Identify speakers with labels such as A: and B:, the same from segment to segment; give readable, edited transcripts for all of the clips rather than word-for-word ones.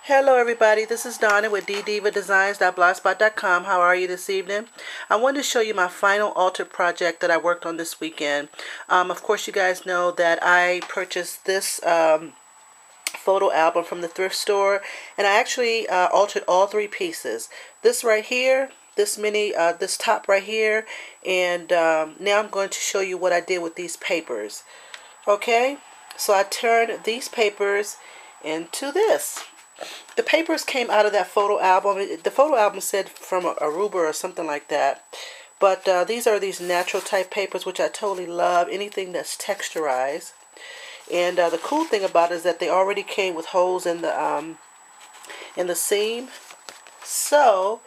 A: Hello everybody, this is Donna with ddivadesigns.blogspot.com. How are you this evening? I wanted to show you my final altar project that I worked on this weekend. Of course, you guys know that I purchased this photo album from the thrift store, and I actually altered all three pieces. This right here, this top right here, and now I'm going to show you what I did with these papers. Okay, so I turned these papers into this. The papers came out of that photo album. The photo album said from Aruba or something like that. But these are these natural type papers, which I totally love. Anything that's texturized. And the cool thing about it is that they already came with holes in the seam. So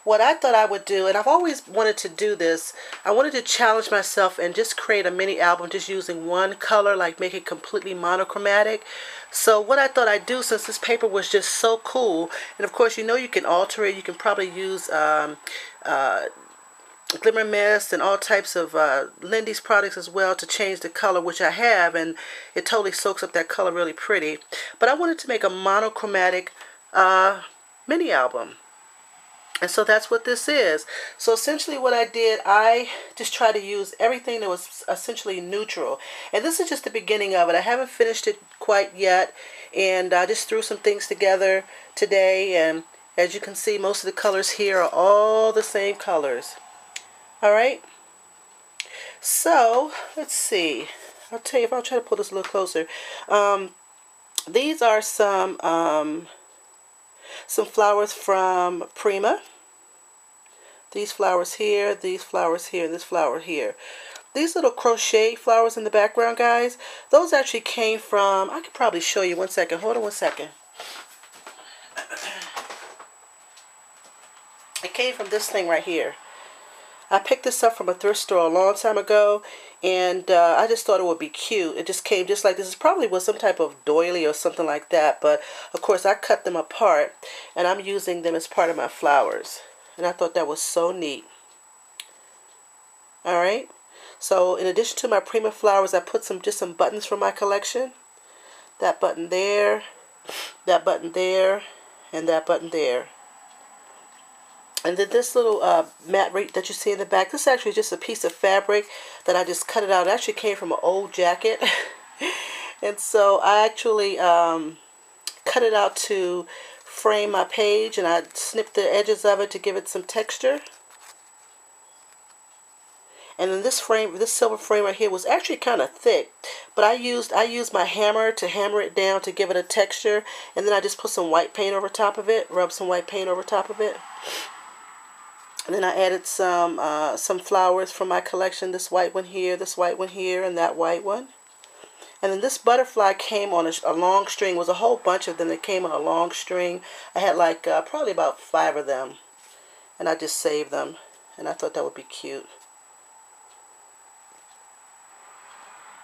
A: what I thought I would do, and I've always wanted to do this, I wanted to challenge myself and just create a mini album just using one color, like make it completely monochromatic. So what I thought I'd do, since this paper was just so cool, and of course you know you can alter it, you can probably use glimmer mist and all types of Lindy's products as well to change the color, which I have, and it totally soaks up that color really pretty. But I wanted to make a monochromatic mini album. And so that's what this is. So essentially what I did, I just tried to use everything that was essentially neutral. And this is just the beginning of it. I haven't finished it quite yet. And I just threw some things together today. And as you can see, most of the colors here are all the same colors. Alright. So, let's see. I'll tell you, if I'll try to pull this a little closer. These are some flowers from Prima. These flowers here, these flowers here, and this flower here. These little crochet flowers in the background, guys, those actually came from, I could probably show you, one second. Hold on one second. It came from this thing right here. I picked this up from a thrift store a long time ago, and I just thought it would be cute. It just came just like this. It probably was some type of doily or something like that, but of course I cut them apart, and I'm using them as part of my flowers. And I thought that was so neat. Alright, so in addition to my Prima flowers, I put just some buttons from my collection. That button there, that button there, and that button there. And then this little mat that you see in the back, this is actually just a piece of fabric that I just cut it out. It actually came from an old jacket. And so I actually cut it out to frame my page, and I snipped the edges of it to give it some texture. And then this silver frame right here was actually kind of thick, but I used my hammer to hammer it down to give it a texture, and then I just put some white paint over top of it, rub some white paint over top of it. And then I added some flowers from my collection, this white one here, and that white one. And then this butterfly came on a long string. It was a whole bunch of them that came on a long string. I had like probably about 5 of them. And I just saved them. And I thought that would be cute.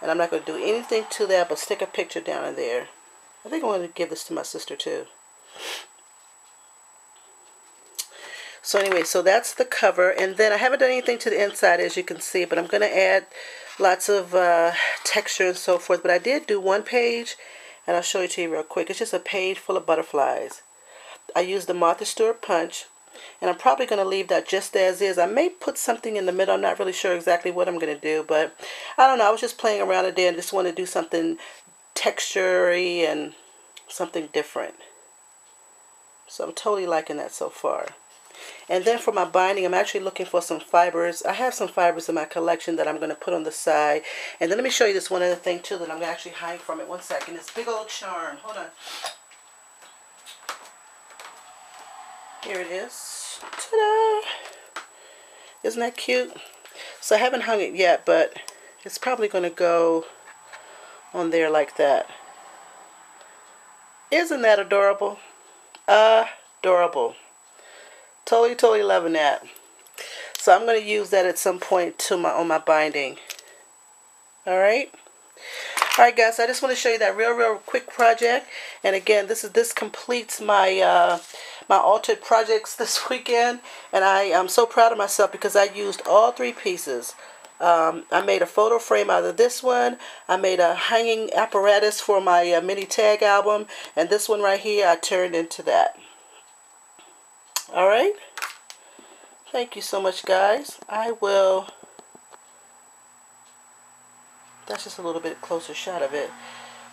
A: And I'm not going to do anything to that but stick a picture down in there. I think I'm going to give this to my sister too. So anyway, so that's the cover. And then I haven't done anything to the inside, as you can see, but I'm going to add lots of texture and so forth. But I did do one page, and I'll show it to you real quick. It's just a page full of butterflies. I used the Martha Stewart punch, and I'm probably going to leave that just as is. I may put something in the middle. I'm not really sure exactly what I'm going to do, but I don't know. I was just playing around today and just want to do something texture-y and something different. So I'm totally liking that so far. And then for my binding, I'm actually looking for some fibers. I have some fibers in my collection that I'm going to put on the side. And then let me show you this one other thing too that I'm going to actually hang from it. One second. This big old charm. Hold on. Here it is. Ta-da! Isn't that cute? So I haven't hung it yet, but it's probably going to go on there like that. Isn't that adorable? Adorable. Totally loving that. So I'm going to use that at some point on my binding. Alright? Alright guys, I just want to show you that real quick project. And again, this completes my my altered projects this weekend. And I am so proud of myself because I used all 3 pieces. I made a photo frame out of this one. I made a hanging apparatus for my mini tag album. And this one right here, I turned into that. Alright? Thank you so much, guys. That's just a little bit closer shot of it.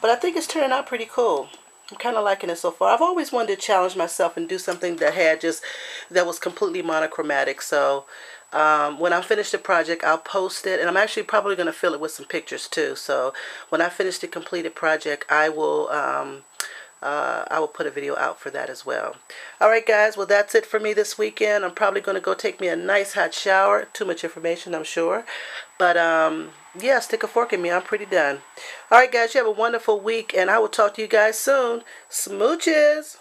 A: But I think it's turning out pretty cool. I'm kind of liking it so far. I've always wanted to challenge myself and do something that was completely monochromatic. So when I finish the project, I'll post it. And I'm actually probably going to fill it with some pictures too. So when I finish the completed project, I will put a video out for that as well. Alright guys, well that's it for me this weekend. I'm probably going to go take me a nice hot shower. Too much information, I'm sure. But yeah, stick a fork in me. I'm pretty done. Alright guys, you have a wonderful week and I will talk to you guys soon. Smooches!